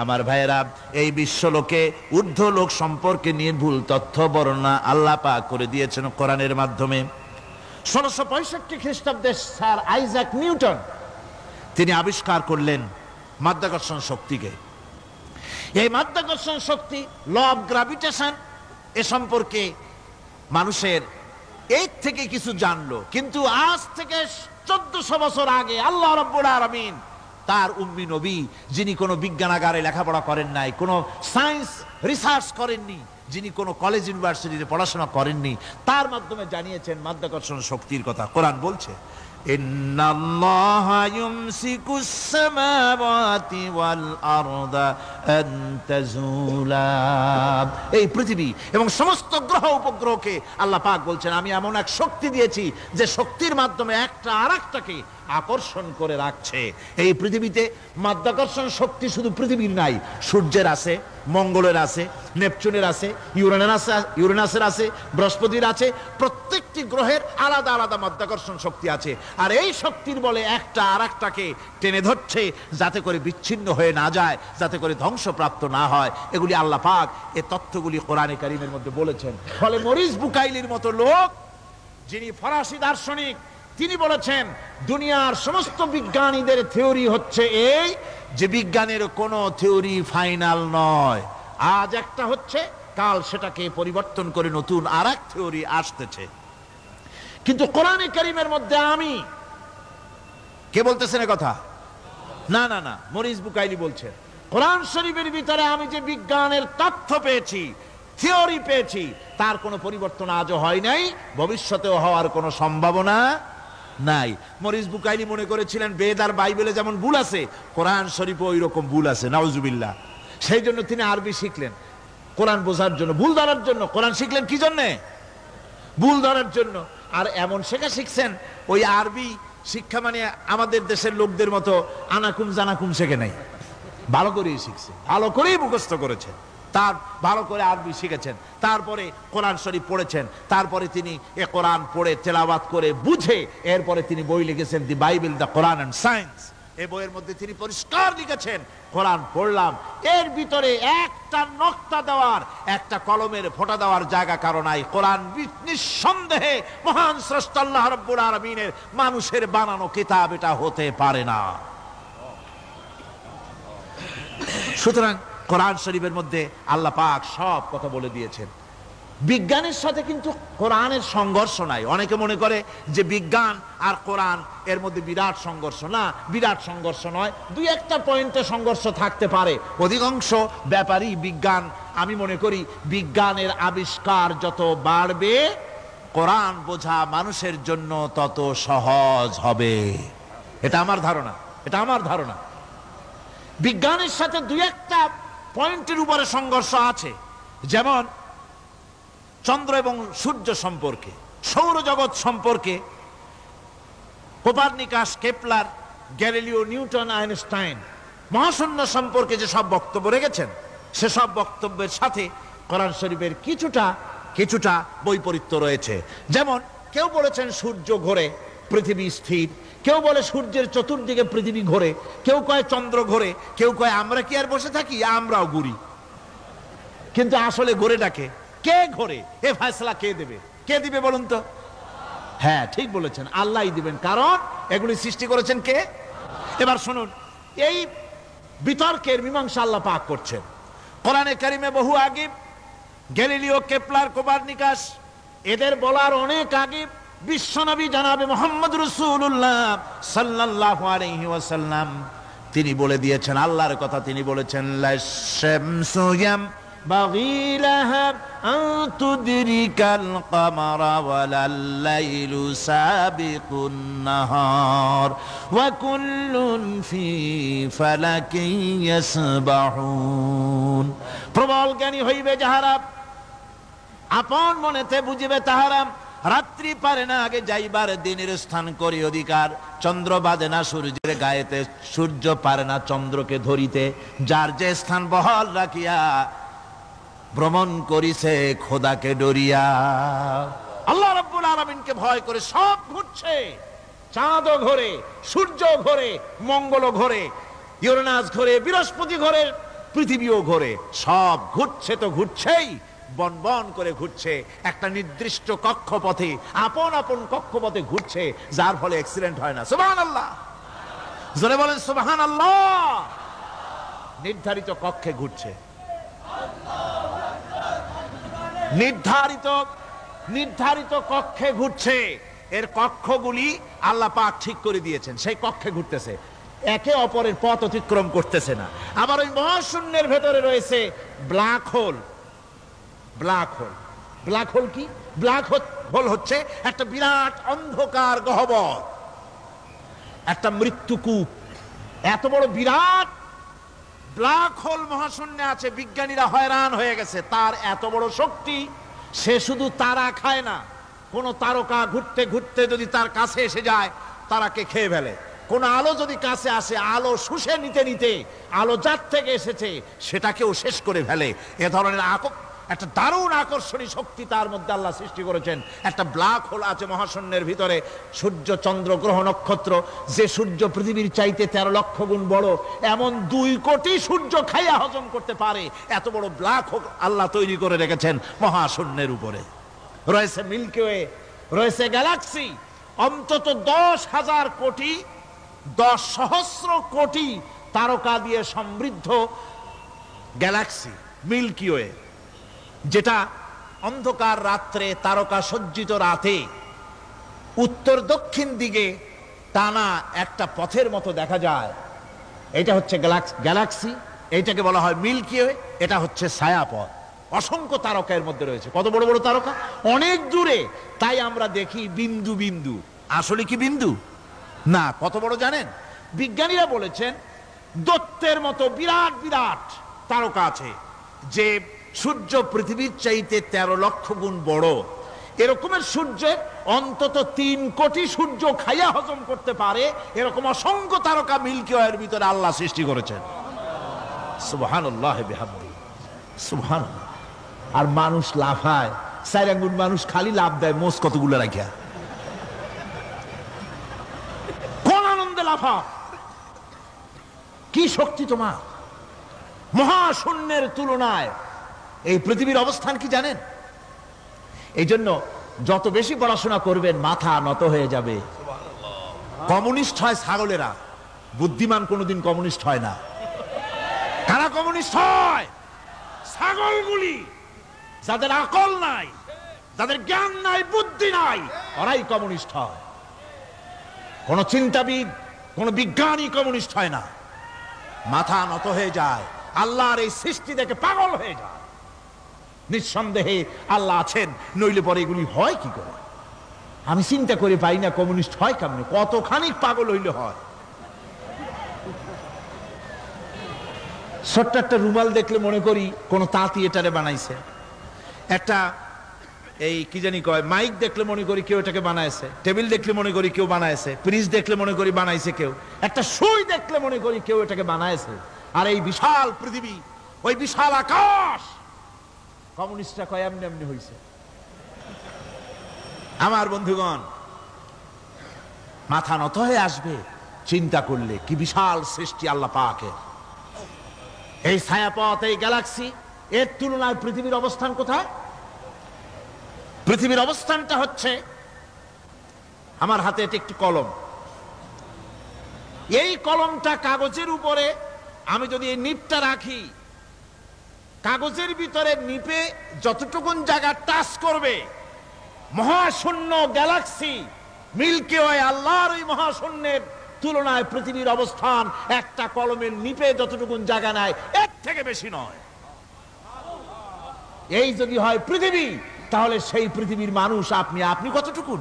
আমার ভাইয়েরা, এই বিশ্বলোকে ঊর্ধ্ব লোক সম্পর্কে নির্ভুল তথ্য বর্ণনা আল্লাহ পাক করে দিয়েছেন কোরআনের মাধ্যমে। 1665 খ্রিস্টাব্দে স্যার আইজাক নিউটন তিনি আবিষ্কার করলেন মাধ্যাকর্ষণ শক্তিকে। এই মাধ্যাকর্ষণ শক্তি, ল অফ গ্রাভিটেশন, এ সম্পর্কে মানুষের এই থেকে কিছু জানলো, কিন্তু আজ থেকে 1400 বছর আগে আল্লাহ রাব্বুল আলামিন তার উম্মি নবী, যিনি কোনো বিজ্ঞানাগারে লেখাপড়া করেন নাই, কোনো সায়েন্স রিসার্চ করেননি, যিনি কোনো কলেজ ইউনিভার্সিটিতে পড়াশোনা করেননি, তার মাধ্যমে জানিয়েছেন মাধ্যাকর্ষণ শক্তির কথা। কোরআন বলছে, ইন্নাল্লাহা ইউমসিকুস সামাওয়াতি ওয়াল আরদা আন তাজুলা। এই পৃথিবী এবং সমস্ত গ্রহ উপগ্রহকে আল্লাহ পাক বলছেন, আমি এমন এক শক্তি দিয়েছি যে শক্তির মাধ্যমে একটা আরেকটাকে আকর্ষণ করে রাখছে। এই পৃথিবীতে মাধ্যাকর্ষণ শক্তি শুধু পৃথিবীর নাই, সূর্যের আছে, মঙ্গলের আছে, নেপচুনের আছে, ইউরেনাসের আছে, বৃহস্পতির আছে। প্রত্যেকটি গ্রহের আলাদা আলাদা মাধ্যাকর্ষণ শক্তি আছে, আর এই শক্তির বলে একটা আরেকটাকে টেনে ধরছে, যাতে করে বিচ্ছিন্ন হয়ে না যায়, যাতে করে ধ্বংসপ্রাপ্ত না হয়। এগুলি আল্লাহ পাক এই তথ্যগুলি কোরআনে কারীমের মধ্যে বলেছেন। ফলে মরিস বুকাইলির মতো লোক, যিনি ফরাসি দার্শনিক, তিনি বলেছেন দুনিয়ার সমস্ত বিজ্ঞানীদের থিওরি হচ্ছে এই, যে বিজ্ঞানের কোনো থিওরি ফাইনাল নয়। আজ একটা হচ্ছে, কাল সেটাকে পরিবর্তন করে নতুন আর এক থিওরি আসতেছে। কিন্তু কোরআনে কারীমের মধ্যে আমি, কে বলতেছেন এ কথা? না না না, মরিস বুকাইলি বলছেন, কোরআন শরীফের ভিতরে আমি যে বিজ্ঞানের তথ্য পেয়েছি, থিওরি পেয়েছি, তার কোনো পরিবর্তন আজও হয় নাই, ভবিষ্যতেও হওয়ার কোনো সম্ভাবনা নাই। মরিস বুকাইলি মনে করেছিলেন বেদ আর বাইবেলে যেমন ভুল আছে, কোরআন শরীফে ওই রকম ভুল আছে, নাউজুবিল্লাহ। সেই জন্য তিনি আরবি শিখলেন কোরআন বোঝার জন্য, ভুল ধরার জন্য। কোরআন শিখলেন কি জন্যে? ভুল ধরার জন্য। আর এমন শেখা শিখছেন, ওই আরবি শিক্ষা মানে আমাদের দেশের লোকদের মতো আনাকুম জানাকুম শেখে নাই, ভালো করেই শিখছে, ভালো করেই মুখস্থ করেছে, তার ভালো করে আরবি শিখেছেন, তারপরে কোরআন শরীফ পড়েছেন, তারপরে তিনি এ কোরআন পড়ে তেলাওয়াত করে বুঝে এরপরে তিনি বই লিখেছেন দি Bible, the Quran and science. এই বইয়ের মধ্যে তিনি পরিষ্কার লিখেছেন, কোরআন পড়লাম, এর ভিতরে একটা নকতা দেওয়ার, একটা কলমের ফোঁটা দেওয়ার জায়গা কারো নাই। কোরআন নিঃসন্দেহে মহান স্রষ্টা আল্লাহ রাব্বুল আলামিনের মানুষের বানানো কিতাব, এটা হতে পারে না। সুতরাং কোরআন শরীফের মধ্যে আল্লাহ পাক সব কথা বলে দিয়েছেন। বিজ্ঞানের সাথে কিন্তু কোরআনের সংঘর্ষ নাই। অনেকে মনে করে যে বিজ্ঞান আর কোরআন এর মধ্যে বিরাট সংঘর্ষ। না, বিরাট সংঘর্ষ নয়, দুই একটা পয়েন্টে সংঘর্ষ থাকতে পারে। অধিকাংশ ব্যাপারই বিজ্ঞান, আমি মনে করি বিজ্ঞানের আবিষ্কার যত বাড়বে, কোরআন বোঝা মানুষের জন্য তত সহজ হবে। এটা আমার ধারণা, এটা আমার ধারণা। বিজ্ঞানের সাথে দুই একটা পয়েন্টের উপরে সংঘর্ষ আছে, যেমন চন্দ্র এবং সূর্য সম্পর্কে, সৌরজগৎ সম্পর্কে Copernicus, Kepler, Galileo, Newton, Einstein মহাশূন্য সম্পর্কে যে সব বক্তব্য রেখেছেন, সেসব বক্তব্যের সাথে কোরআন শরীফের কিছুটা বৈপরীত্য রয়েছে। যেমন কেউ বলেছেন সূর্য ঘোরে, পৃথিবী স্থির, কেউ বলে সূর্যের চতুর্দিকে পৃথিবী ঘোরে, কেউ কয় চন্দ্র ঘোরে, কেউ কয় আমরা কি আর বসে থাকি, আমরাও ঘুরি। কিন্তু আসলে ঘোরেটাকে কে ঘোরে, এ ফয়সালা কে দেবে? কে দিবে বলুন তো? হ্যাঁ, ঠিক বলেছেন, আল্লাহই দিবেন, কারণ এগুলি সৃষ্টি করেছেন কে? এবার শুনুন, এই বিতর্কের মীমাংসা আল্লাহ পাক করছেন কোরআনে কারিমে বহু আগে। গ্যালিলিও, কেপলার, কোপারনিকাস, এদের বলার অনেক আগে বিশ্বনবী জনাবে মুহাম্মদ রাসূলুল্লাহ সাল্লাল্লাহু আলাইহি ওয়াসাল্লাম তিনি বলে দিয়েছেন, আল্লাহর কথা তিনি বলেছেন, লাশ-শামসু ইয়ামবাগি লাহা আন তুদরিকাল কামারা ওয়ালাল লাইলু সাবিকুন নাহার ওয়া কুল্লুন ফি ফালাকিন ইয়াসবাহুন। প্রবল জ্ঞানী হইবে যাহারা, আপন মনেতে বুঝিবে তাহারা, রাত্রি পারে না আগে যাইবার দিনের স্থান করি অধিকার। চন্দ্র বাজে না সূর্যের গায়েতে, সূর্য পারে না চন্দ্রকে ধরিতে। যার যে স্থান বহাল রাখিয়া ভ্রমণ করিছে খোদাকে ডরিয়া। আল্লাহ রাব্বুল আলামিনকে ভয় করে সব ঘুরছে, চাঁদও ঘোরে, সূর্য ঘোরে, মঙ্গলও ঘোরে, ইউরেনাস ঘোরে, বৃহস্পতি ঘোরে, পৃথিবীও ঘোরে, সব ঘুরছে তো ঘুরছেই, বন বন করে ঘুরছে, একটা নির্দিষ্ট কক্ষপথে, আপন আপন কক্ষপথে ঘুরছে, যার ফলে অ্যাক্সিডেন্ট হয় না। সুবহানাল্লাহ, জোরে বলেন সুবহানাল্লাহ। নির্ধারিত কক্ষে ঘুরছে, নির্ধারিত কক্ষে ঘুরছে। এর কক্ষগুলি আল্লাহ পাক ঠিক করে দিয়েছেন, সেই কক্ষে ঘুরতেছে, একে অপরের পথ অতিক্রম করতেছে না। আবার ওই মহাশূন্যের ভেতরে রয়েছে black hole. Black hole, black hole কি? ব্ল্যাক হোল হচ্ছে একটা বিরাট অন্ধকার গহ্বর, একটা মৃত্যুকূপ। এত বড় বিরাট ব্ল্যাক হোল মহাশূন্যে আছে, বিজ্ঞানীরা হয়রান হয়ে গেছে। তার এত বড় শক্তি, সে শুধু তারা খায় না, কোন তারকা ঘুরতে ঘুরতে যদি তার কাছে এসে যায়, তারাকে খেয়ে ফেলে। কোন আলো যদি কাছে আসে, আলো শুষে নিতে নিতে আলো যার থেকে এসেছে সেটাকেও শেষ করে ফেলে। এ ধরনের একটা দারুণ আকর্ষণী শক্তি তার মধ্যে আল্লাহ সৃষ্টি করেছেন। একটা ব্ল্যাক হোল আছে মহাশূন্যের ভিতরে। সূর্য, চন্দ্র, গ্রহ, নক্ষত্র, যে সূর্য পৃথিবীর চাইতে 13 লক্ষ গুণ বড়, এমন 2 কোটি সূর্য খাইয়া হজম করতে পারে, এত বড় ব্ল্যাক হোল আল্লাহ তৈরি করে রেখেছেন মহাশূন্যের উপরে। রয়েছে মিল্কি ওয়ে, রয়েছে গ্যালাক্সি, অন্তত 10,000 কোটি, 10 সহস্র কোটি তারকা দিয়ে সমৃদ্ধ গ্যালাক্সি মিল্কি ওয়ে, যেটা অন্ধকার রাত্রে, তারকা সজ্জিত রাতে উত্তর দক্ষিণ দিকে টানা একটা পথের মতো দেখা যায়। এটা হচ্ছে গ্যালাক্সি, এইটাকে বলা হয় মিল্কি ওয়ে। এটা হচ্ছে ছায়াপথ। অসংখ্য তারকা এর মধ্যে রয়েছে। কত বড় বড় তারকা, অনেক দূরে, তাই আমরা দেখি বিন্দু বিন্দু। আসলে কি বিন্দু না, কত বড় জানেন? বিজ্ঞানীরা বলেছেন দৈত্যের মতো বিরাট বিরাট তারকা আছে, যে সূর্য পৃথিবীর চাইতে 13 লক্ষ গুণ বড়। এরকমের সূর্যের অন্তত 3 কোটি সূর্য খাইয়া হজম করতে পারে, এরকম অসংখ্য তারকা মিল্কি ওয়ের ভিতরে আল্লাহ সৃষ্টি করেছেন। সুবহানাল্লাহ বিহামদি, সুবহানাল্লাহ। আর মানুষ লাফায়, 4 আঙ্গুল মানুষ খালি লাভ দেয়, মোষ কতগুলো রাখিয়া, কোন আনন্দে লাফা! কি শক্তি তোমার! মহাশূন্যের তুলনায় এই পৃথিবীর অবস্থান কি জানেন? এই জন্য যত বেশি পড়াশোনা করবেন, মাথা নত হয়ে যাবে। কমিউনিস্ট হয় ছাগলেরা, বুদ্ধিমান কোনোদিন কমিউনিস্ট হয় না। কারা কমিউনিস্ট হয়? ছাগলগুলি, যাদের আকল নাই, যাদের জ্ঞান নাই, বুদ্ধি নাই, ওরাই কমিউনিস্ট হয়। কোন চিন্তাবিদ, কোন বিজ্ঞানী কমিউনিস্ট হয় না। মাথা নত হয়ে যায়, আল্লাহর এই সৃষ্টি দেখে পাগল হয়ে যায়। নিঃসন্দেহে আল্লাহ আছেন, নইলে পরে এগুলি হয় কি করে? আমি চিন্তা করে পাই না কমিউনিস্ট হয় কেমনে, কতখানি পাগল হইলে হয়। ছোট্ট একটা রুমাল দেখলে মনে করি কোন তাঁতি এটারে বানাইছে। একটা এই কি জানি কয় মাইক দেখলে মনে করি কেউ এটাকে বানাইছে। টেবিল দেখলে মনে করি কেউ বানাইছে। ফ্রিজ দেখলে মনে করি বানাইছে কেউ। একটা সুই দেখলে মনে করি কেউ এটাকে বানাইছে। আর এই বিশাল পৃথিবী, ওই বিশাল আকাশ, কমিউনিস্টরা কয় এমনি এমনি হইছে। আমার বন্ধুগণ, মাথা নত হয়ে আসবে চিন্তা করলে কি বিশাল সৃষ্টি আল্লাহ পাকের। এই ছায়াপথ, এই গ্যালাক্সি, এর তুলনায় পৃথিবীর অবস্থান কোথায়? পৃথিবীর অবস্থানটা হচ্ছে, আমার হাতে এটি একটি কলম। এই কলমটা কাগজের উপরে আমি যদি এই নিপটা রাখি, কাগজের ভিতরে নিপে যতটুকুন জায়গা টাচ করবে, মহাশূন্য গ্যালাক্সি মিল্কি ওয়ে, আল্লাহর ওই মহাশূন্যের তুলনায় পৃথিবীর অবস্থান একটা কলমের নিপে যতটুকুন জায়গা নেয়, এর থেকে বেশি নয়। এই যদি হয় পৃথিবী, তাহলে সেই পৃথিবীর মানুষ আপনি, আপনি কতটুকুন?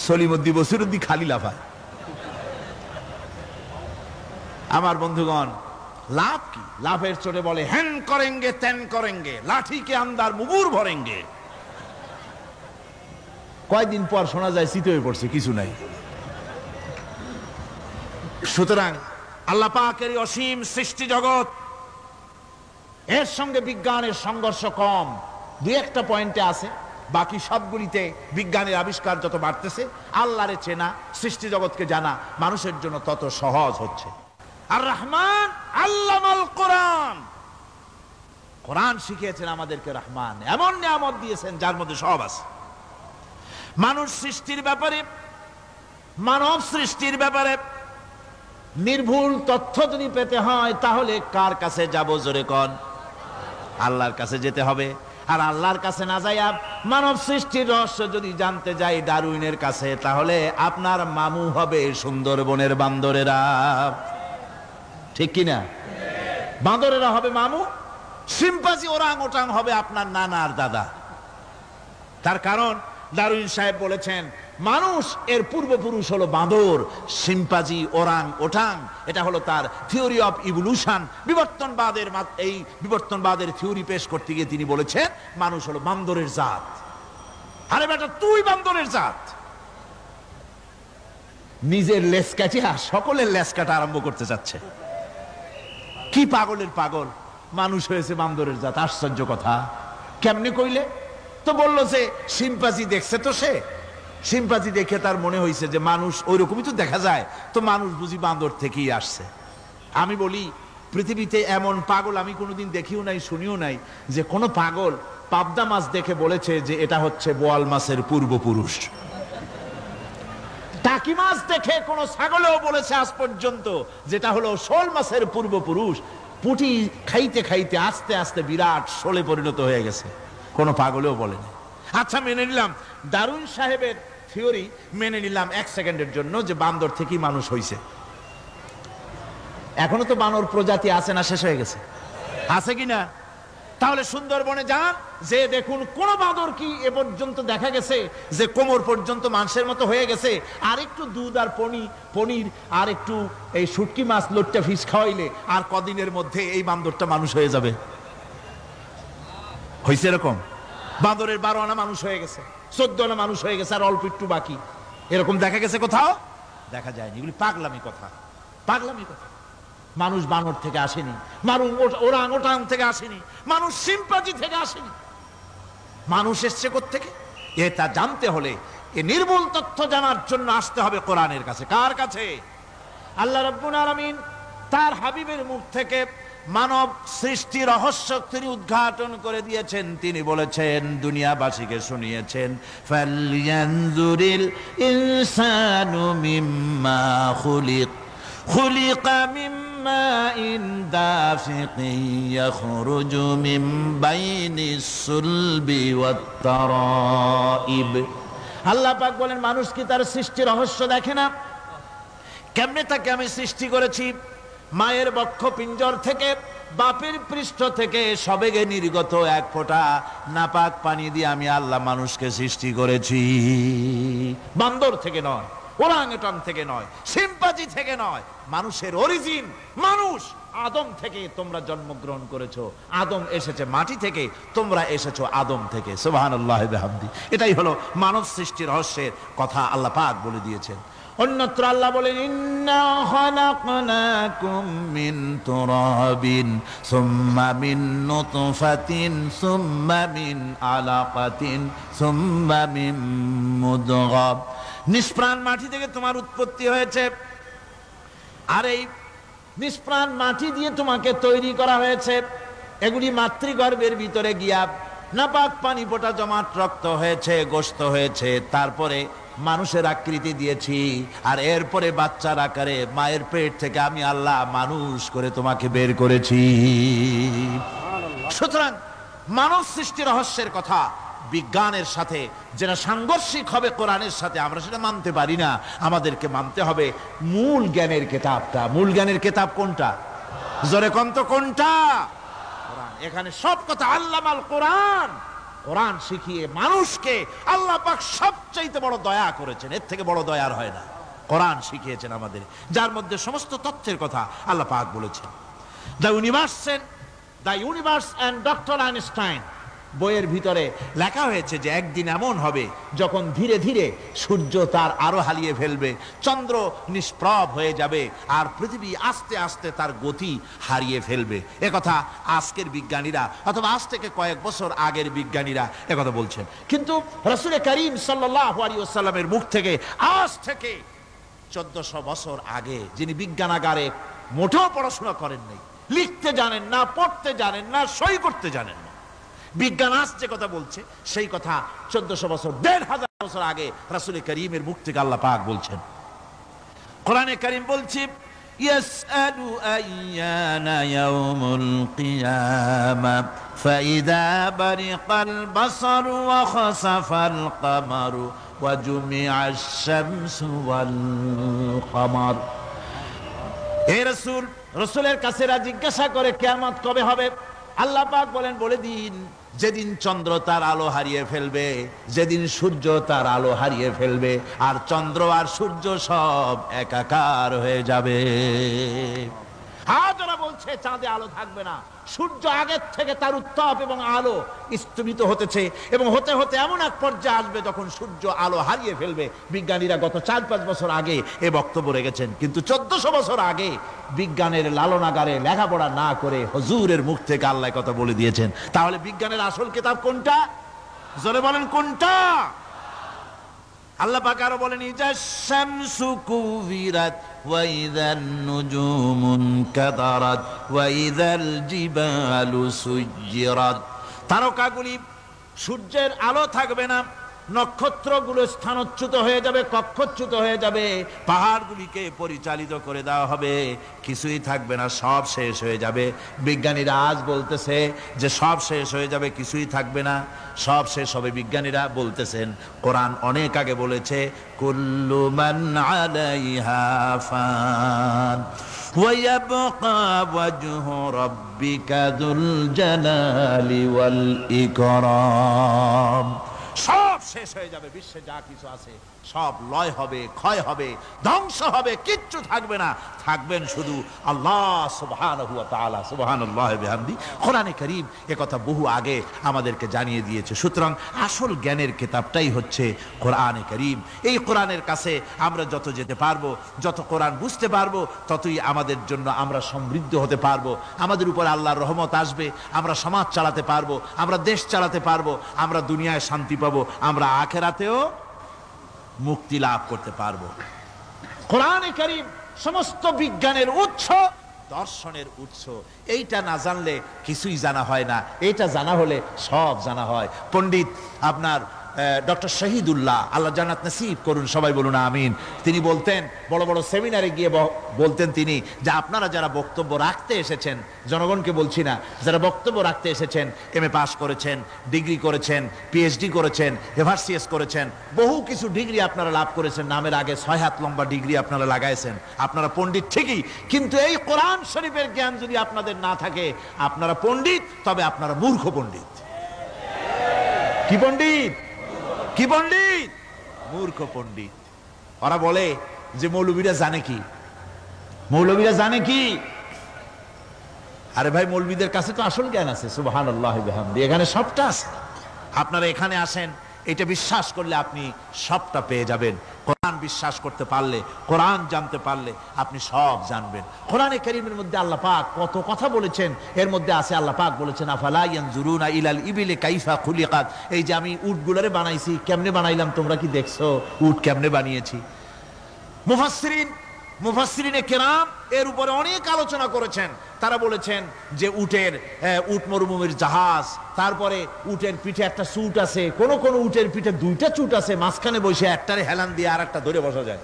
সলিমুদ্দি বসিরুদ্দি খালি লাফায়। আমার বন্ধুগণ, লাভ কি? লাভের চোটে বলে হ্যান করেঙ্গে ত্যান করেঙ্গে, লাঠি কে আন্দার মুগুর ভরেঙ্গে। কয়দিন পর শোনা যায় শীত হয়ে পড়ছে, কিছু নাই। সুতরাং আল্লাহ পাকের অসীম সৃষ্টি জগৎ, এর সঙ্গে বিজ্ঞানের সংঘর্ষ কম, 2-1টা পয়েন্টে আছে। বাকি সবগুলিতে বিজ্ঞানের আবিষ্কার যত বাড়তেছে, আল্লাহরে চেনা, সৃষ্টি জগৎকে জানা মানুষের জন্য তত সহজ হচ্ছে। আর রহমান আল্লামাল কোরআন শিখিয়েছেন আমাদেরকে রহমান, এমন নিয়ামত দিয়েছেন যার মধ্যে সব আছে। মানুষ সৃষ্টির ব্যাপারে, মানব সৃষ্টির ব্যাপারে নির্ভুল তথ্য যদি পেতে হয় তাহলে কার কাছে যাব? জোরে কোন? আল্লাহর কাছে যেতে হবে। আর আল্লাহর কাছে না যাইয়া মানব সৃষ্টির রহস্য যদি জানতে যাই ডারউইনের কাছে, তাহলে আপনার মামু হবে সুন্দরবনের বান্দরেরা। ঠিক কিনা? বান্দরেরা হবে মামু, শিম্পাঞ্জি ওরাং ওটাং হবে আপনার নানার দাদা। তার কারণ ডারউইন সাহেব বলেছেন মানুষ এর পূর্বপুরুষ হলো বাঁদর, শিম্পাঞ্জি, ওরাং ওটাং। এটা হলো তার থিওরি অফ ইভলিউশন। এই বিবর্তনবাদের থিওরি পেশ করতে গিয়ে তিনি বলেছেন মানুষ হলো বান্দরের জাত। আরে বেটা, তুই বান্দরের জাত। নিজের লেজ কাটিয়া সকলের লেজ কাটা আরম্ভ করতে যাচ্ছে। কি পাগলের পাগল, মানুষ হয়েছে বান্দরের জাত। আশ্চর্য কথা। কেমনে কইলে? তো বললো যে শিম্পাঞ্জি দেখছে, তো সে শিম্পাঞ্জি দেখে তার মনে হয়েছে যে মানুষ ওইরকমই তো দেখা যায়, তো মানুষ বুঝি বান্দর থেকেই আসছে। আমি বলি পৃথিবীতে এমন পাগল আমি কোনোদিন দেখিও নাই, শুনিও নাই যে কোনো পাগল পাবদা মাছ দেখে বলেছে যে এটা হচ্ছে বোয়াল মাছের পূর্বপুরুষ। টাকি মাছ দেখে কোনো ছাগলেও বলেছে আজ পর্যন্ত যেটা হলো শোল মাছের পূর্বপুরুষ। পুঁটি খাইতে খাইতে আস্তে আস্তে বিরাট শোলে পরিণত হয়ে গেছে, কোনো পাগলেও বলেনি। আচ্ছা, মেনে নিলাম ডারউইন সাহেবের থিওরি, মেনে নিলাম এক সেকেন্ডের জন্য যে বান্দর থেকেই মানুষ হইছে। এখনো তো বানর প্রজাতি আছে না শেষ হয়ে গেছে? আছে কিনা? তাহলে সুন্দরবনে যান, যে দেখুন কোন বাঁদর কি এ পর্যন্ত দেখা গেছে যে কোমর পর্যন্ত মাংসের মতো হয়ে গেছে? আর একটু দুধ আর পনির আর একটু এই শুটকি মাছ লোট্টা ফিশ খাওয়াইলে আর কদিনের মধ্যে এই বান্দরটা মানুষ হয়ে যাবে। হয়েছে এরকম? বাঁদরের 12 আনা মানুষ হয়ে গেছে, 14 আনা মানুষ হয়ে গেছে, আর অল্প একটু বাকি। এরকম দেখা গেছে কোথাও? দেখা যায়নি। এগুলি পাগলামি কথা, পাগলামি কথা। মানুষ বানর থেকে আসেনি, মানুষ ওরাং ওটাং থেকে আসেনি, মানুষ শিম্পাঞ্জি থেকে আসেনি। মানুষ এসছে কোত্থেকে? এটা জানতে হলে এ নির্ভুল তথ্য জানার জন্য আসতে হবে কোরআনের কাছে। কার কাছে? আল্লাহ রাব্বুল আলামিন তার হাবিবের মুখ থেকে মানব সৃষ্টি রহস্য তিনি উদ্ঘাটন করে দিয়েছেন। তিনি বলেছেন, দুনিয়াবাসীকে শুনিয়েছেন, ফালয়ানজুরিল ইনসানু মিম্মা খুলিকা মিম্মা ইন দাফিকিন ইয়াখরুজু মিন বাইনিস সুলবি ওয়াত তারাইব। আল্লাহ পাক বলেন, মানুষ কি তার সৃষ্টি রহস্য দেখে না? কেমনে তাকে আমি সৃষ্টি করেছি? মায়ের বক্ষ পিঞ্জর থেকে, বাপের পৃষ্ঠ থেকে সবেগে নির্গত এক ফোঁটা নাপাক পানি দিয়ে আমি আল্লাহ মানুষকে সৃষ্টি করেছি। বান্দর থেকে নয়, ওরাংওটাং থেকে নয়, শিম্পাঞ্জি থেকে নয়। মানুষের অরিজিন মানুষ। আদম থেকে তোমরা জন্মগ্রহণ করেছো, আদম এসেছে মাটি থেকে, তোমরা এসেছো আদম থেকে। সুবহানাল্লাহি ওয়া বিহামদি। এটাই হলো মানব সৃষ্টি রহস্যের কথা আল্লাহ পাক বলে দিয়েছেন। অন্যত্র আল্লাহ বলেন, ইন্না খালাকনাকুম মিন তুরাবিন সুম্মা মিন নুতফাতিন সুম্মা মিন আলাকাতিন সুম্মা মিন মুদগাহ। নিষ্প্রাণ মাটি থেকে তোমার উৎপত্তি হয়েছে, আর এই নিষ্প্রাণ মাটি দিয়ে তোমাকে তৈরি করা হয়েছে। এগুলি মাতৃগর্ভের ভিতরে গিয়া নাপাক পানি ফোঁটা জমাট রক্ত হয়েছে, গোশত হয়েছে, তারপরে মানুষের আকৃতি দিয়েছি, আর এরপরে বাচ্চার আকারে মায়ের পেট থেকে আমি আল্লাহ মানুষ করে তোমাকে বের করেছি। সুতরাং মানব সৃষ্টি রহস্যের কথা বিজ্ঞানের সাথে যেটা সাংঘর্ষিক হবে কোরআনের সাথে, আমরা সেটা মানতে পারি না। আমাদেরকে মানতে হবে মূল জ্ঞানের কিতাবটা। মূল জ্ঞানের কিতাব কোনটা? জোরে কোন তো কোনটা? কোরআন। এখানে সব কথা আল্লামাল কোরআন। কোরআন শিখিয়ে মানুষকে আল্লাহ পাক সবচাইতে বড় দয়া করেছেন, এর থেকে বড় দয়ার হয় না। কোরআন শিখিয়েছেন আমাদের, যার মধ্যে সমস্ত তথ্যের কথা আল্লাহ পাক বলেছেন। The universe and doctor Einstein বইয়ের ভিতরে লেখা হয়েছে যে একদিন এমন হবে যখন ধীরে ধীরে সূর্য তার আরো হারিয়ে ফেলবে, চন্দ্র নিষ্প্রভ হয়ে যাবে, আর পৃথিবী আস্তে আস্তে তার গতি হারিয়ে ফেলবে। একথা আজকের বিজ্ঞানীরা অথবা আজ থেকে কয়েক বছর আগের বিজ্ঞানীরা একথা বলছেন। কিন্তু রাসূল করিম সাল্লাল্লাহু আলাইহি ওয়াসাল্লামের মুখ থেকে আজ থেকে 1400 বছর আগে, যিনি বিজ্ঞানাগারে মোটেও পড়াশোনা করেন নাই, লিখতে জানেন না, পড়তে জানেন না, সই করতে জানেন না। বিজ্ঞান আজ যে কথা বলছে সেই কথা 1400 বছর, 1500 বছর আগে রাসূল করিমের মুখ থেকে আল্লাহ পাক বলছেন। কোরআনে কারীম বলছে ইয়াসআলু আইয়ানা ইয়াউমুল কিয়ামা ফাইদা বারিকাল বাসারু ওয়া খাসাফাল কামারু ওয়া জুমিআশ শামসু ওয়াল কামার। হে রাসূল, রাসূলের কাছে জিজ্ঞাসা করে কিয়ামত কবে হবে? আল্লাহ পাক বলেন, বলে দিন যেদিন চন্দ্র তার আলো হারিয়ে ফেলবে, যেদিন সূর্য তার আলো হারিয়ে ফেলবে, আর চন্দ্র আর সূর্য সব একাকার হয়ে যাবে। হাজারা বলছে চাঁদে আলো থাকবে না, সূর্য আগের থেকে তার উত্তাপ এবং আলো স্তমিত হতেছে এবং হতে হতে এমন এক পর্যায়ে আসবে যখন সূর্য আলো হারিয়ে ফেলবে। বিজ্ঞানীরা গত 4-5 বছর আগে এ বক্তব্য রেখেছেন, কিন্তু 1400 বছর আগে বিজ্ঞানের লালনাগারে লেখাপড়া না করে হুজুরের মুখ থেকে আল্লাহ কথা বলে দিয়েছেন। তাহলে বিজ্ঞানের আসল কিতাব কোনটা? জোরে বলেন কোনটা? আল্লাহ পাক আরো বলেন ইজা শামসু কুবিরাত ওয়া ইযান নুজুমুন কাদারাত ওয়া ইযাল জিবালু সুয়্যিরাত। তারকাগুলি, সূর্যের আলো থাকবে না, নক্ষত্রগুলো স্থানচ্যুত হয়ে যাবে, কক্ষচ্যুত হয়ে যাবে, পাহাড়গুলিকে পরিচালিত করে দেওয়া হবে, কিছুই থাকবে না, সব শেষ হয়ে যাবে। বিজ্ঞানীরা আজ বলতেছে যে সব শেষ হয়ে যাবে, কিছুই থাকবে না, সব শেষ হবে। বিজ্ঞানীরা বলতেছেন, কোরআন অনেক আগে বলেছে কুল্লু মান আলাইহা ফান ওয়া ইয়াবকা ওয়াজহু রাব্বিকা যুল জালালি ওয়াল ইকরাম। সব শেষ হয়ে যাবে, বিশ্বে যা কিছু আছে সব লয় হবে, ক্ষয় হবে, ধ্বংস হবে, কিচ্ছু থাকবে না, থাকবেন শুধু আল্লাহ সুবহানাহু ওয়া তাআলা। সুবহানাল্লাহি ওয়া বিহামদি। কোরআনে কারীম এ কথা বহু আগে আমাদেরকে জানিয়ে দিয়েছে। সুতরাং আসল জ্ঞানের কিতাবটাই হচ্ছে কোরআনে কারীম। এই কোরআনের কাছে আমরা যত যেতে পারবো, যত কোরআন বুঝতে পারবো, ততই আমাদের জন্য আমরা সমৃদ্ধ হতে পারবো, আমাদের উপর আল্লাহর রহমত আসবে, আমরা সমাজ চালাতে পারবো, আমরা দেশ চালাতে পারবো, আমরা দুনিয়ায় শান্তি পাবো, আমরা আখিরাতেও মুক্তি লাভ করতে পারবো। কোরআনে কারীম সমস্ত বিজ্ঞানের উৎস, দর্শনের উৎস। এইটা না জানলে কিছুই জানা হয় না, এইটা জানা হলে সব জানা হয়। পণ্ডিত আপনার ডক্টর শহীদুল্লাহ, আল্লাহ জান্নাত নসিব করুন, সবাই বলুন আমিন। তিনি বলতেন, বড় বড় সেমিনারে গিয়ে বলতেন তিনি, যে আপনারা যারা বক্তব্য রাখতে এসেছেন, জনগণকে বলছি না, যারা বক্তব্য রাখতে এসেছেন, MA পাস করেছেন, ডিগ্রি করেছেন, PhD করেছেন, এভারসিএস করেছেন, বহু কিছু ডিগ্রি আপনারা লাভ করেছেন, নামের আগে 6 হাত লম্বা ডিগ্রি আপনারা লাগাইছেন, আপনারা পণ্ডিত ঠিকই, কিন্তু এই কোরআন শরীফের জ্ঞান যদি আপনাদের না থাকে, আপনারা পণ্ডিত, তবে আপনারা মূর্খ পণ্ডিত। কি পণ্ডিত? কি পণ্ডিত? মূর্খ পণ্ডিত। ওরা বলে যে মৌলবীরা জানে কি, মৌলবীরা জানে কি? আরে ভাই, মৌলবীদের কাছে তো আসল জ্ঞান আছে। সুবহানাল্লাহি ওয়া বিহামদি। এখানে সবটা আছে। আপনারা এখানে আসেন, এটা বিশ্বাস করলে আপনি সবটা পেয়ে যাবেন। কোরআন বিশ্বাস করতে পারলে, কোরআন জানতে পারলে আপনি সব জানবেন। কোরআনে কারীমের মধ্যে আল্লাহ পাক কত কথা বলেছেন। এর মধ্যে আছে, আল্লাহ পাক বলেছেন আফালা ইয়ানজুরুনা ইলাল ইবিলি কাইফা খুলিকাত। এই যে আমি উটগুলোরে বানাইছি, কেমনে বানাইলাম তোমরা কি দেখছো? উট কেমনে বানিয়েছি? মুফাসসিরিনে কেরাম এর উপরে অনেক আলোচনা করেছেন। তারা বলেছেন যে উট মরুভূমির জাহাজ, তারপরে উটের পিঠে একটা চুট আছে, কোন কোন উটের পিঠে 2টা চুট আছে, মাঝখানে বসে একটারে হেলান দিয়ে আর একটা ধরে বসা যায়।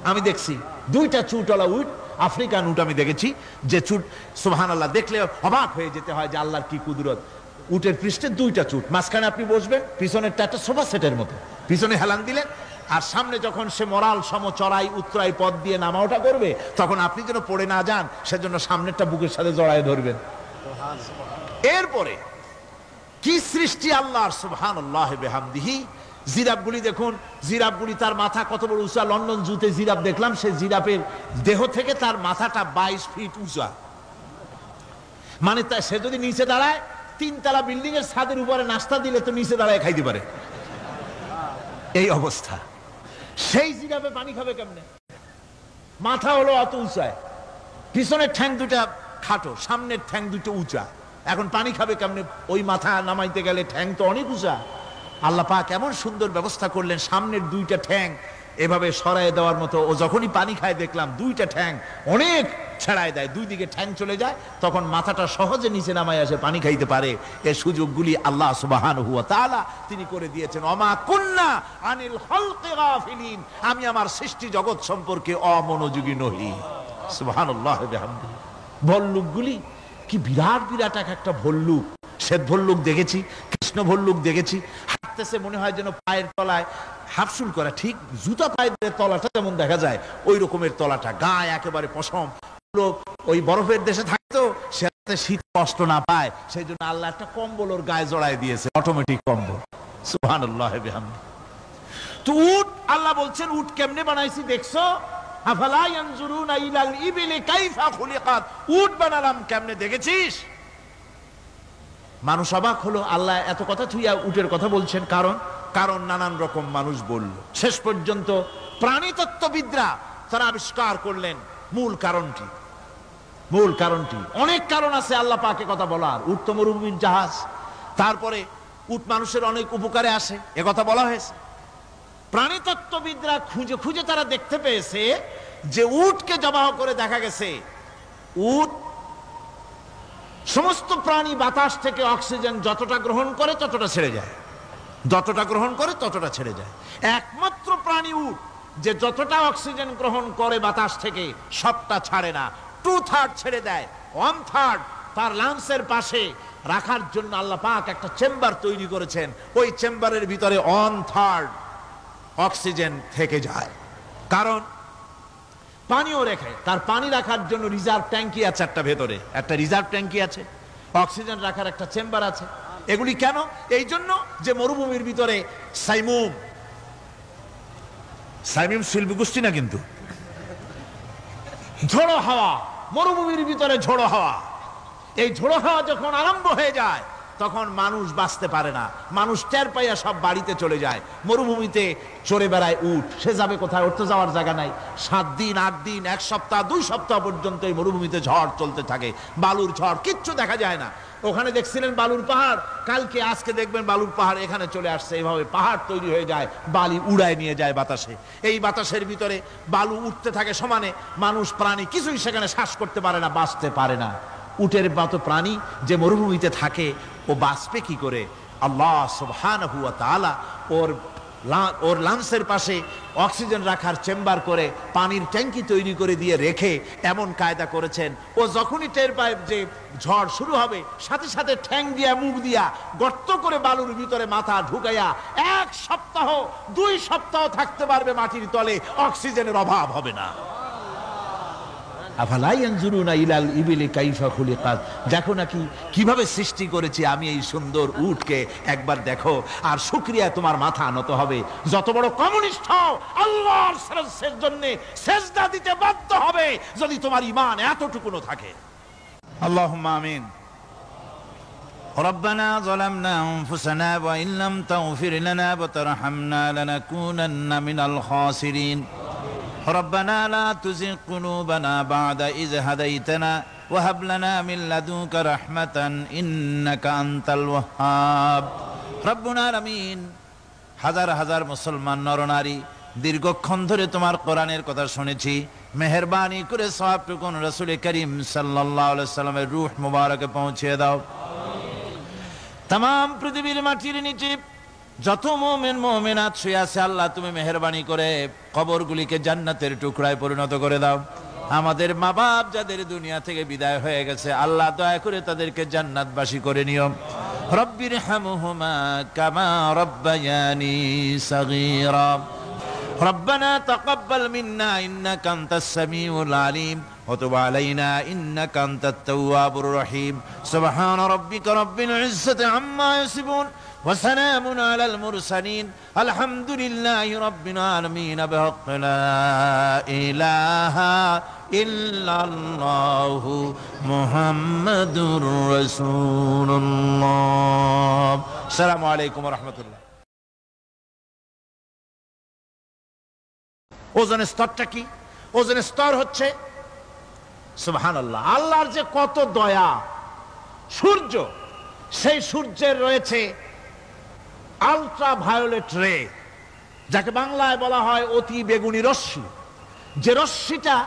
আমি দেখছি 2টা চুটওয়ালা উট, আফ্রিকান উট আমি দেখেছি, যে চুট সুবহানাল্লাহ, দেখলে অবাক হয়ে যেতে হয় যে আল্লাহর কি কুদরত। উটের পৃষ্ঠে 2টা চুট, মাঝখানে আপনি বসবেন, পিছনেরটা একটা সোফা সেটের মতো, পিছনে হেলান দিলেন, আর সামনে যখন সে মরাল সম চড়াই উত্তরাই পথ দিয়ে নামা ওঠা করবে, তখন আপনি যেন পড়ে না যান সেজন্য সামনেরটা বুকের সাথে জড়ায় ধরবেন। এরপরে কি সৃষ্টি আল্লাহর, সুবহানাল্লাহি বিহামদিহি। জিরাফগুলি দেখুন, জিরাফগুলি তার মাথা কত বড় উঁচা। লন্ডন জুতে জিরাফ দেখলাম, সে জিরাফের দেহ থেকে তার মাথাটা 22 ফিট উঁচা। মানে সে যদি নিচে দাঁড়ায়, 3 তলা বিল্ডিং এর ছাদের উপরে নাস্তা দিলে তো নিচে দাঁড়ায় খাইতে পারে, এই অবস্থা। সেই জিরাফে পানি খাবে কেমনে? মাথা হলো অত উঁচায়, পিছনের ঠ্যাং 2টা খাটো, সামনের ঠ্যাং 2টো উঁচা, এখন পানি খাবে কেমনে? ওই মাথা নামাইতে গেলে ঠ্যাং তো অনেক উঁচা। আল্লাহ পাক এমন সুন্দর ব্যবস্থা করলেন, সামনের 2টা ঠ্যাং এভাবে সরায় দেওয়ার মতো। ও যখনই পানি খায় দেখলাম 2টা ঠ্যাং অনেক ছেড়ায় দেয়, দুই দিকে ঠ্যাং চলে যায়, তখন মাথাটা সহজে নিচে নামায় আসে, পানি খাইতে পারে। এই সুযোগগুলি আল্লাহ সুবহানাহু ওয়া তাআলা তিনি করে দিয়েছেন। ওমা কুন্না আনিল খালকি গাফিলিন, আমি আমার সৃষ্টি জগৎ সম্পর্কে অমনোযোগী নহি। সুবহানাল্লাহ বিহামদিহি। ভল্লুকগুলি কি বিরাট বিরাট এক একটা ভল্লুক। শ্বেত ভল্লুক দেখেছি, কৃষ্ণ ভল্লুক দেখেছি, হাঁটতেছে মনে হয় যেন পায়ের তলায় হাফসুল করা, ঠিক জুতা পায়ের তলাটা যেমন দেখা যায় ওই রকমের তলাটা, গায়ে একেবারে পশম। ওই বরফের দেশে থাকতো, সেটাতে শীত কষ্ট না পায় সেই জন্য আল্লাহ একটা কম্বল ওর গায়ে জড়ায় দিয়েছে, অটোমেটিক কম্বল। সুবহানাল্লাহ বিহামদিহি। তো উট, আল্লাহ বলছেন উট কেমনে বানাইছি দেখছো? আফালা ইয়ানজুরুনা ইলাল ইবিলি কাইফা খুলিকাত, উট বানালাম কেমনে দেখেছিস? মানুষ অবাক হলো, আল্লাহ এত কথা থুইয়া উটের কথা বলছেন। কারণ নানান রকম মানুষ বলল। শেষ পর্যন্ত প্রাণীতত্ত্ববিদরা তারা আবিষ্কার করলেন মূল কারণটি। অনেক কারণ আছে আল্লাহ পাকে কথা বলার। উট তো মরুভূমির জাহাজ, তারপরে উট মানুষের অনেক উপকারে আসে, এ কথা বলা হয়েছে। প্রাণীতত্ত্ববিদরা খুঁজে খুঁজে তারা দেখতে পেয়েছে যে উটকে জবাহ করে দেখা গেছে উট সমস্ত প্রাণী বাতাস থেকে অক্সিজেন যতটা গ্রহণ করে ততটা ছেড়ে যায়, একমাত্র প্রাণী উট যে যতটা অক্সিজেন গ্রহণ করে বাতাস থেকে সবটা ছাড়ে না, 2/3 ছেড়ে দেয়, 1/3 তার লাংসের পাশে রাখার জন্য আল্লাহ পাক একটা চেম্বার তৈরি করেছেন। ওই চেম্বারের ভিতরে 1/3 অক্সিজেন থেকে যায়। কারণ পানিও রেখে, তার পানি রাখার জন্য রিজার্ভ ট্যাঙ্কি আছে, একটা রিজার্ভ ট্যাঙ্কি আছে, অক্সিজেন রাখার একটা চেম্বার আছে। এগুলি কেন? এই জন্য যে মরুভূমির ভিতরে সাইমুম শিল্পী গোষ্ঠী না, কিন্তু ঝোড়ো হাওয়া, মরুভূমির ভিতরে ঝোড়ো হাওয়া, এই ঝোড়ো হাওয়া যখন আরম্ভ হয়ে যায় তখন মানুষ বাঁচতে পারে না, মানুষ টের পাইয়া সব বাড়িতে চলে যায়। মরুভূমিতে চড়ে বেড়ায় উট, সে যাবে কোথায়? ওর তো যাওয়ার জায়গা নাই। 7 দিন 8 দিন 1 সপ্তাহ 2 সপ্তাহ পর্যন্ত এই মরুভূমিতে ঝড় চলতে থাকে, বালুর ঝড়, কিচ্ছু দেখা যায় না। ওখানে দেখছিলেন বালুর পাহাড়, কালকে আজকে দেখবেন বালুর পাহাড় এখানে চলে আসছে। এইভাবে পাহাড় তৈরি হয়ে যায়, বালি উড়ায় নিয়ে যায় বাতাসে। এই বাতাসের ভিতরে বালু উঠতে থাকে সমানে, মানুষ প্রাণী কিছুই সেখানে শ্বাস করতে পারে না, বাঁচতে পারে না। উটের মতো প্রাণী যে মরুভূমিতে থাকে ও বাঁচবে কি করে? আল্লাহ সুবহানাহু ওয়া তাআলা ওর লাংসের পাশে অক্সিজেন রাখার চেম্বার করে পানির ট্যাঙ্কি তৈরি করে দিয়ে রেখে এমন কায়দা করেছেন, ও যখনই টের পায় যে ঝড় শুরু হবে, সাথে সাথে ঠ্যাং দিয়া মুখ দিয়া গর্ত করে বালুর ভিতরে মাথা ঢুকাইয়া 1 সপ্তাহ 2 সপ্তাহ থাকতে পারবে মাটির তলে, অক্সিজেনের অভাব হবে না। আফালা ইয়ানজুরুনা ইলাল ইবিলি কাইফা খুলিকাত, দেখো নাকি কিভাবে সৃষ্টি করেছি আমি এই সুন্দর উটকে, একবার দেখো। আর শুকরিয়া তোমার মাথা নত হবে। যত বড় কমিউনিস্ট হও, আল্লাহর শ্রেষ্ঠের জন্য সেজদা দিতে বাধ্য হবে যদি তোমার ঈমান এতটুকুনো থাকে। আল্লাহুম্মা আমিন। ربنا ظلمنا أنفسنا وإن لم تغفر لنا وترحمنا لنكونن من الخاسرين ربنا لا تزغ قلوبنا بعد إذ هديتنا وهب لنا من لدنك رحمة إنك أنت الوهاب ربنا العالمين। হাজার হাজার মুসলমান নরনারী দীর্ঘক্ষণ ধরে তোমার কোরআনের কথা শুনেছি, মেহেরবানি করে সওয়াবটুকু রাসূল করিম সাল্লাল্লাহু আলাইহি সাল্লামের রূহ মুবারকে পৌঁছে দাও। तमाम পৃথিবীর মাটির নিচে যত মুমিন মুমিনাত শুয়ে আছে, আল্লাহ তুমি মেহেরবানি করে কবরগুলিকে জান্নাতের টুকরায় পরিণত করে দাও। আমাদের মা বাপ যাদের দুনিয়া থেকে বিদায় হয়ে গেছে, আল্লাহ দয়া করে তাদেরকে জান্নাতবাসী করে নিও। রব্বিরহামহুমা কামা রব্বায়ানি সগীরা ربنا تقبل منا إنك أنت السميع العليم وتب علينا إنك أنت التواب الرحيم سبحان ربك رب العزة عما يصفون وسلام على المرسلين الحمد لله رب العالمين بحق لا إله إلا الله محمد رسول الله السلام عليكم ورحمة الله। ওজনের স্তরটা কি? ওজনের স্তর হচ্ছে সুবহানাল্লাহ, আল্লাহর যে কত দয়া। সূর্য, সেই সূর্যের রয়েছে আলট্রা ভায়োলেট রে, যাকে বাংলায় বলা হয় অতি বেগুনি রশ্মি। যে রশ্মিটা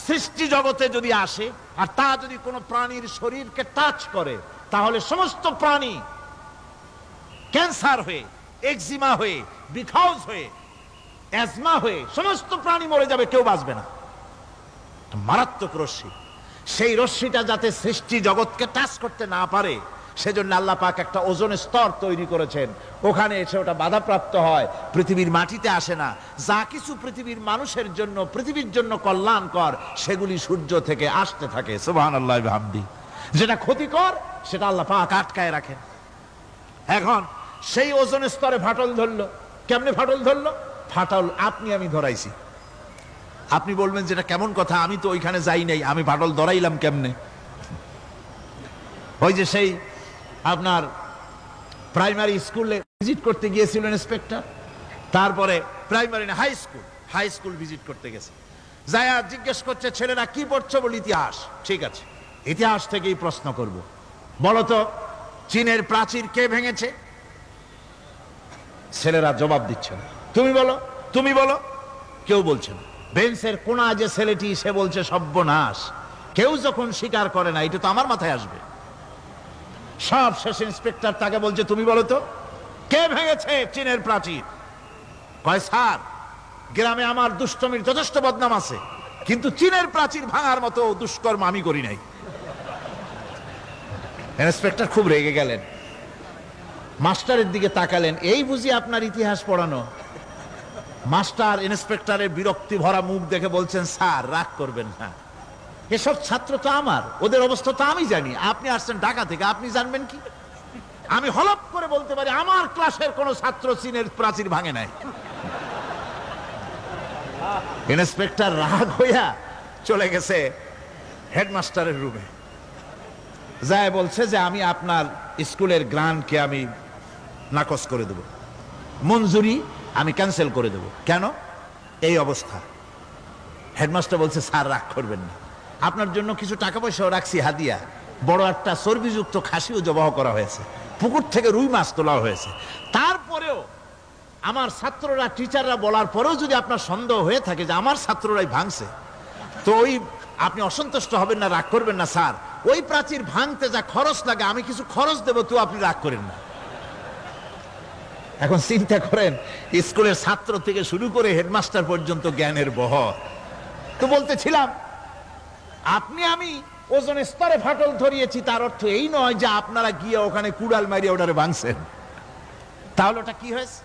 সৃষ্টি জগতে যদি আসে আর তা যদি কোনো প্রাণীর শরীরকে টাচ করে, তাহলে সমস্ত প্রাণী ক্যান্সার হয়ে, এক্সিমা হয়ে, বিখাউজ হয়ে, অ্যাজমা হয়ে সমস্ত প্রাণী মরে যাবে, কেউ বাঁচবে না। মারাত্মক রশ্মি, সেই রশ্মিটা যাতে সৃষ্টি জগৎকে টাচ করতে না পারে সেজন্য আল্লাহ পাক একটা ওজোন স্তর তৈরি করেছেন, ওখানে এসে ওটা বাধাপ্রাপ্ত হয়, পৃথিবীর মাটিতে আসে না। যা কিছু পৃথিবীর মানুষের জন্য, পৃথিবীর জন্য কল্যাণকর, সেগুলি সূর্য থেকে আসতে থাকে। সুবহানাল্লাহ ওয়া বিহামদি। যেটা ক্ষতিকর সেটা আল্লাহ পাক আটকায় রাখেন। এখন সেই ওজোন স্তরে ফাটল ধরলো। কেমনে ফাটল ধরলো? ফাটল আপনি আমি ধরাইছি। আপনি বলবেন যেটা কেমন কথা, আমি তো ওইখানে যাই নাই, আমি ফাটল ধরাইলাম কেমনে? ওই যে সেই আপনার প্রাইমারি স্কুলে ভিজিট করতে গিয়েছিলেন ইন্সপেক্টর, তারপরে প্রাইমারি না হাই স্কুল ভিজিট করতে গেছে, যায়া জিজ্ঞেস করছে ছেলেরা কি পড়ছো? বল ইতিহাস। ঠিক আছে, ইতিহাস থেকেই প্রশ্ন করব, বলো তো চীনের প্রাচীর কে ভেঙেছে? ছেলেরা জবাব দিচ্ছে না। তুমি বলো, তুমি বলো, কেউ বলছে না। বেঞ্চের কোনা যে ছেলেটি, সে বলছে সর্বনাশ, কেউ যখন স্বীকার করে না, এটা তো আমার মাথায় আসবে। সব শেষ ইন্সপেক্টর তাকে বলছে তুমি বলো তো কে ভেঙেছে চীনের প্রাচীর? কয় স্যার, গ্রামে আমার দুষ্টমির যথেষ্ট বদনাম আছে, কিন্তু চীনের প্রাচীর ভাঙার মতো দুষ্কর্ম আমি করি নাই। ইন্সপেক্টর খুব রেগে গেলেন, মাস্টারের দিকে তাকালেন, এই বুঝি আপনার ইতিহাস পড়ানো? মাস্টার ইন্সপেক্টরের বিরক্তি ভরা মুখ দেখে বলছেন, স্যার রাগ করবেন না, এসব ছাত্র তো আমার, ওদের অবস্থা তো আমি জানি, আপনি আসছেন ঢাকা থেকে, আপনি জানবেন কি? আমি হলপ করে বলতে পারি আমার ক্লাসের কোন ছাত্র চীনের প্রাচীর ভাঙে নাই। ইন্সপেক্টর রাগ হইয়া চলে গেছে হেডমাস্টারের রুমে, যায় বলছে যে আমি আপনার স্কুলের গ্রান্টকে আমি নাকচ করে দেব, মঞ্জুরি আমি ক্যান্সেল করে দেব। কেন? এই অবস্থা। হেডমাস্টার বলছে স্যার রাগ করবেন না, আপনার জন্য কিছু টাকা পয়সাও রাখছি হাদিয়া, বড় একটা চর্বিযুক্ত খাসিও জবাহ করা হয়েছে, পুকুর থেকে রুই মাছ তোলা হয়েছে। তারপরেও আমার ছাত্ররা, টিচাররা বলার পরেও যদি আপনার সন্দেহ হয়ে থাকে যে আমার ছাত্ররাই ভাঙছে, তো ওই আপনি অসন্তুষ্ট হবেন না, রাগ করবেন না স্যার, ওই প্রাচীর ভাঙতে যা খরচ লাগে আমি কিছু খরচ দেবো, তো আপনি রাগ করেন না। এখন চিন্তা করেন, স্কুলের ছাত্র থেকে শুরু করে হেডমাস্টার পর্যন্ত জ্ঞানের বহর। তো বলতেছিলাম, আপনি আমি ওজন স্তরে ফাটল ধরিয়েছি, তার অর্থ এই নয় যে আপনারা গিয়ে ওখানে কুড়াল মারিয়ে ওটারে ভাঙছেন। তাহলে ওটা কি হয়েছে?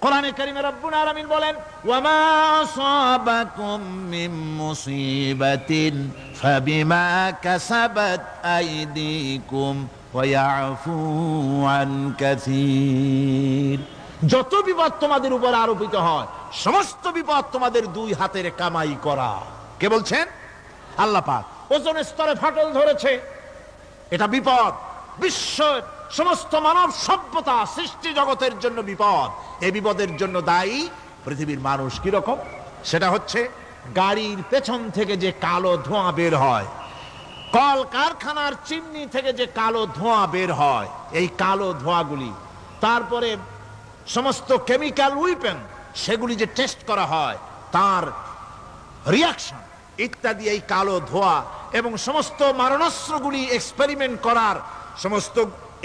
কোরআনে কারীমে রব্বুল আলামিন বলেন, ওয়ামা আসাবাকুম মিন মুসিবাতিন ফাবিমা কাসাবাত আইদিকুম ওয়া ইয়াফু আন কাসীর। যত বিপদ তোমাদের উপর আরোপিত হয়, সমস্ত বিপদ তোমাদের দুই হাতের কামাই করা। কে বলছেন? আল্লাহ পাক। ওজন স্তরে ফাটল ধরেছে, এটা বিপদ, বিশ্বের সমস্ত মানব সভ্যতা সৃষ্টি জগতের জন্য বিপদ। এই বিপদের জন্য দায়ী পৃথিবীর মানুষ। কিরকম? সেটা হচ্ছে গাড়ির পেছন থেকে যে কালো ধোঁয়া বের হয়, কল কারখানার চিমনি থেকে যে কালো ধোঁয়া বের হয়, এই কালো ধোঁয়াগুলি, তারপরে সমস্ত কেমিক্যাল উইপেন সেগুলি যে টেস্ট করা হয়, তার রিয়াকশন ইত্যাদি, এই কালো ধোঁয়া এবং সমস্ত মারণাস্ত্রগুলি এক্সপেরিমেন্ট করার সমস্ত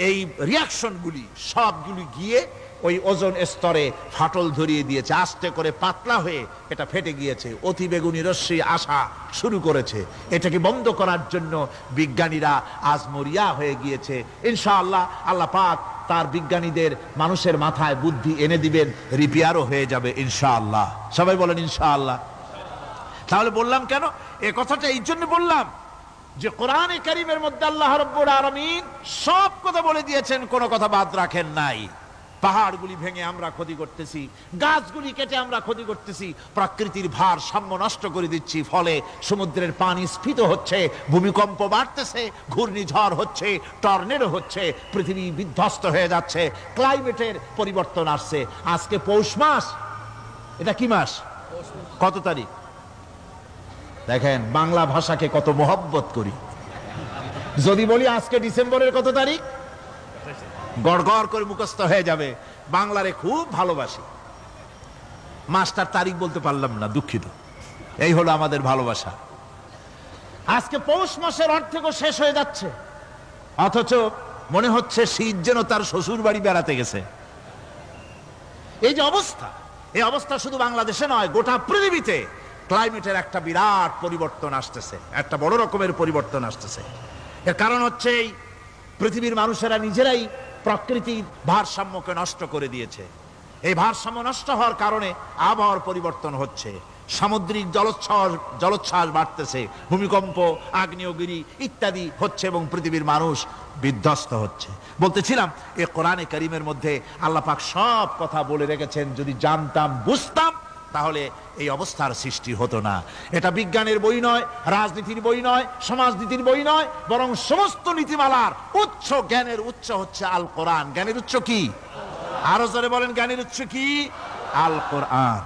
এই রিয়াকশনগুলি সবগুলি গিয়ে ওই ওজন স্তরে ফাটল ধরিয়ে দিয়েছে। আস্তে করে পাতলা হয়ে এটা ফেটে গিয়েছে, অতি বেগুনি রশ্মি আসা শুরু করেছে। এটাকে বন্ধ করার জন্য বিজ্ঞানীরা আজ মরিয়া হয়ে গিয়েছে। ইনশাআল্লাহ আল্লাহ পাক তার বিজ্ঞানীদের মানুষের মাথায় বুদ্ধি এনে দিবেন, রিপেয়ারও হয়ে যাবে ইনশাআল্লাহ। সবাই বলেন ইনশাআল্লাহ। তাহলে বললাম কেন এ কথাটা? এই জন্য বললাম যে কোরআনে কারীমের মধ্যে আল্লাহ রাব্বুল আলামিন সব কথা বলে দিয়েছেন, কোনো কথা বাদ রাখেন নাই। পাহাড়গুলি ভেঙে আমরা ক্ষতি করতেছি, গাছগুলি কেটে আমরা ক্ষতি করতেছি, প্রকৃতির ভারসাম্য নষ্ট করে দিচ্ছি, ফলে সমুদ্রের পানি স্ফীত হচ্ছে, ভূমিকম্প বাড়তেছে, ঘূর্ণিঝড় হচ্ছে, টর্নেডো হচ্ছে, পৃথিবী বিধ্বস্ত হয়ে যাচ্ছে, ক্লাইমেটের পরিবর্তন আসছে। আজকে পৌষ মাস, এটা কি মাস? কত তারিখ? দেখেন বাংলা ভাষাকে কত মহব্বত করি। যদি বলি আজকে ডিসেম্বরের কত তারিখ, গড় গড় করে মুখস্থ হয়ে যাবে। বাংলারে খুব ভালোবাসি, মাসটার তারিখ বলতে পারলাম না, দুঃখিত। এই হলো আমাদের ভালোবাসা। আজকে পৌষ মাসের অর্ধেকও শেষ হয়ে যাচ্ছে, অথচ মনে হচ্ছে শীত যেন তার শ্বশুর বাড়ি বেড়াতে গেছে। এই যে অবস্থা, এই অবস্থা শুধু বাংলাদেশে নয়, গোটা পৃথিবীতে ক্লাইমেটের একটা বিরাট পরিবর্তন আসতেছে, একটা বড় রকমের পরিবর্তন আসতেছে। এর কারণ হচ্ছে এই পৃথিবীর মানুষেরা নিজেরাই প্রকৃতির ভারসাম্যকে নষ্ট করে দিয়েছে। এই ভারসাম্য নষ্ট হওয়ার কারণে আবহাওয়ার পরিবর্তন হচ্ছে, সামুদ্রিক জলোচ্ছ্বাস বাড়তেছে, ভূমিকম্প, আগ্নেয়গিরি ইত্যাদি হচ্ছে এবং পৃথিবীর মানুষ বিধ্বস্ত হচ্ছে। বলতেছিলাম এই কোরআনে কারীমের মধ্যে আল্লাহ পাক সব কথা বলে রেখেছেন, যদি জানতাম বুঝতাম তাহলে এই অবস্থার সৃষ্টি হতো না। এটা বিজ্ঞানের বই নয়, রাজনীতির বই নয়, সমাজনীতির বই নয়, বরং সমস্ত নীতিমালার উচ্চ, জ্ঞানের উচ্চ হচ্ছে আল কোরআন। জ্ঞানের উচ্চ কি? আরো জোরে বলেন, জ্ঞানের উচ্চ কি? আল কোরআন।